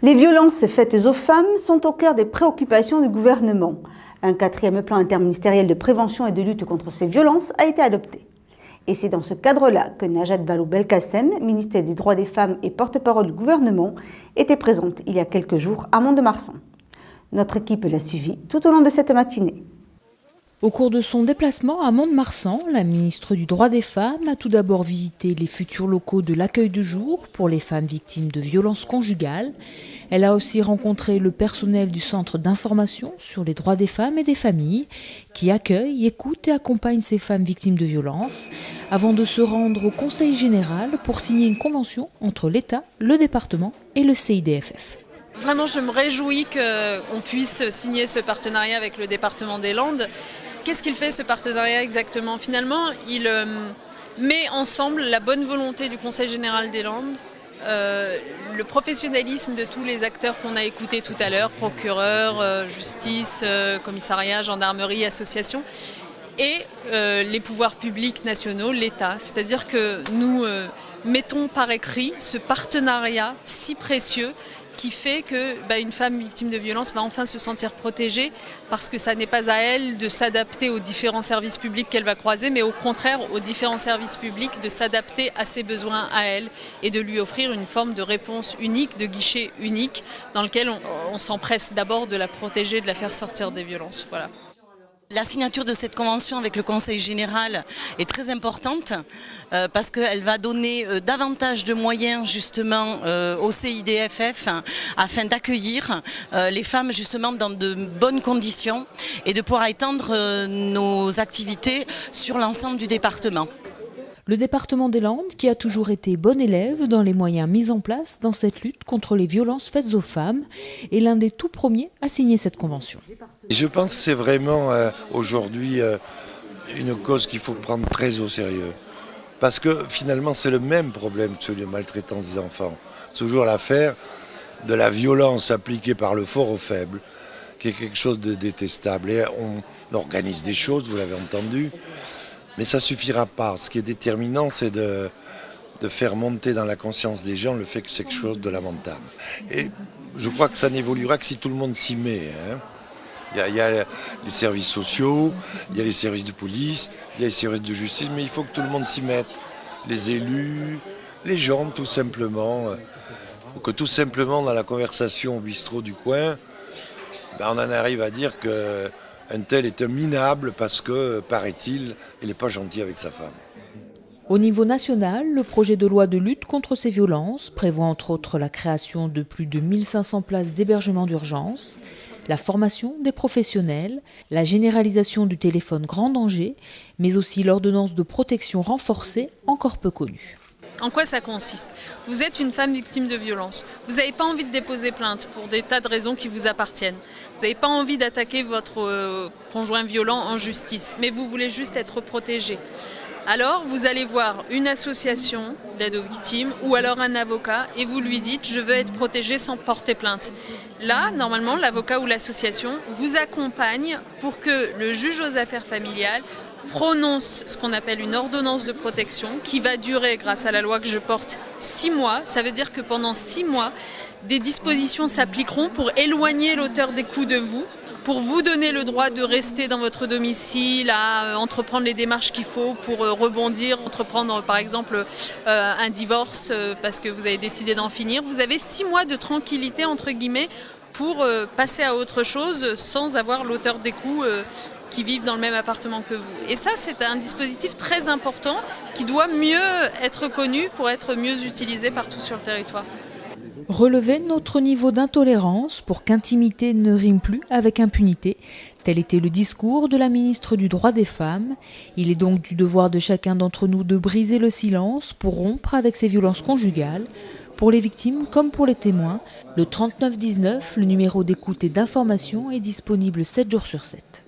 Les violences faites aux femmes sont au cœur des préoccupations du gouvernement. Un 4e plan interministériel de prévention et de lutte contre ces violences a été adopté. Et c'est dans ce cadre-là que Najat Vallaud-Belkacem, ministre des Droits des Femmes et porte-parole du gouvernement, était présente il y a quelques jours à Mont-de-Marsan. Notre équipe l'a suivie tout au long de cette matinée. Au cours de son déplacement à Mont-de-Marsan, la ministre du Droit des Femmes a tout d'abord visité les futurs locaux de l'accueil de jour pour les femmes victimes de violences conjugales. Elle a aussi rencontré le personnel du Centre d'information sur les droits des femmes et des familles qui accueille, écoute et accompagne ces femmes victimes de violences avant de se rendre au Conseil général pour signer une convention entre l'État, le département et le CIDFF. Vraiment, je me réjouis qu'on puisse signer ce partenariat avec le département des Landes. Qu'est-ce qu'il fait ce partenariat exactement? Finalement, il met ensemble la bonne volonté du Conseil général des Landes, le professionnalisme de tous les acteurs qu'on a écoutés tout à l'heure, procureurs, justice, commissariat, gendarmerie, associations, et les pouvoirs publics nationaux, l'État. C'est-à-dire que nous mettons par écrit ce partenariat si précieux qui fait qu'une femme victime de violence va enfin se sentir protégée parce que ça n'est pas à elle de s'adapter aux différents services publics qu'elle va croiser, mais au contraire aux différents services publics de s'adapter à ses besoins à elle et de lui offrir une forme de réponse unique, de guichet unique dans lequel on s'empresse d'abord de la protéger, de la faire sortir des violences. Voilà. La signature de cette convention avec le Conseil général est très importante parce qu'elle va donner davantage de moyens justement au CIDFF afin d'accueillir les femmes justement dans de bonnes conditions et de pouvoir étendre nos activités sur l'ensemble du département. Le département des Landes, qui a toujours été bon élève dans les moyens mis en place dans cette lutte contre les violences faites aux femmes, est l'un des tout premiers à signer cette convention. Je pense que c'est vraiment aujourd'hui une cause qu'il faut prendre très au sérieux. Parce que finalement c'est le même problème que celui de maltraitance des enfants. Toujours l'affaire de la violence appliquée par le fort au faible, qui est quelque chose de détestable. Et on organise des choses, vous l'avez entendu. Mais ça ne suffira pas. Ce qui est déterminant, c'est de faire monter dans la conscience des gens le fait que c'est quelque chose de lamentable. Et je crois que ça n'évoluera que si tout le monde s'y met. Il y a les services sociaux, il y a les services de police, il y a les services de justice, mais il faut que tout le monde s'y mette. Les élus, les gens tout simplement. Pour que tout simplement dans la conversation au bistrot du coin, on en arrive à dire que un tel est un minable parce que, paraît-il, il n'est pas gentil avec sa femme. Au niveau national, le projet de loi de lutte contre ces violences prévoit entre autres la création de plus de 1500 places d'hébergement d'urgence, la formation des professionnels, la généralisation du téléphone grand danger, mais aussi l'ordonnance de protection renforcée encore peu connue. En quoi ça consiste? Vous êtes une femme victime de violence. Vous n'avez pas envie de déposer plainte pour des tas de raisons qui vous appartiennent. Vous n'avez pas envie d'attaquer votre conjoint violent en justice, mais vous voulez juste être protégée. Alors, vous allez voir une association d'aide aux victimes ou alors un avocat et vous lui dites « je veux être protégée sans porter plainte ». Là, normalement, l'avocat ou l'association vous accompagne pour que le juge aux affaires familiales prononce ce qu'on appelle une ordonnance de protection qui va durer, grâce à la loi que je porte, 6 mois. Ça veut dire que pendant 6 mois, des dispositions s'appliqueront pour éloigner l'auteur des coups de vous, pour vous donner le droit de rester dans votre domicile, à entreprendre les démarches qu'il faut pour rebondir, entreprendre par exemple un divorce parce que vous avez décidé d'en finir. Vous avez 6 mois de tranquillité, entre guillemets, pour passer à autre chose sans avoir l'auteur des coups qui vivent dans le même appartement que vous. Et ça, c'est un dispositif très important qui doit mieux être connu pour être mieux utilisé partout sur le territoire. Relever notre niveau d'intolérance pour qu'intimité ne rime plus avec impunité. Tel était le discours de la ministre du Droit des Femmes. Il est donc du devoir de chacun d'entre nous de briser le silence pour rompre avec ces violences conjugales. Pour les victimes comme pour les témoins, le 3919, le numéro d'écoute et d'information, est disponible 7 jours sur 7.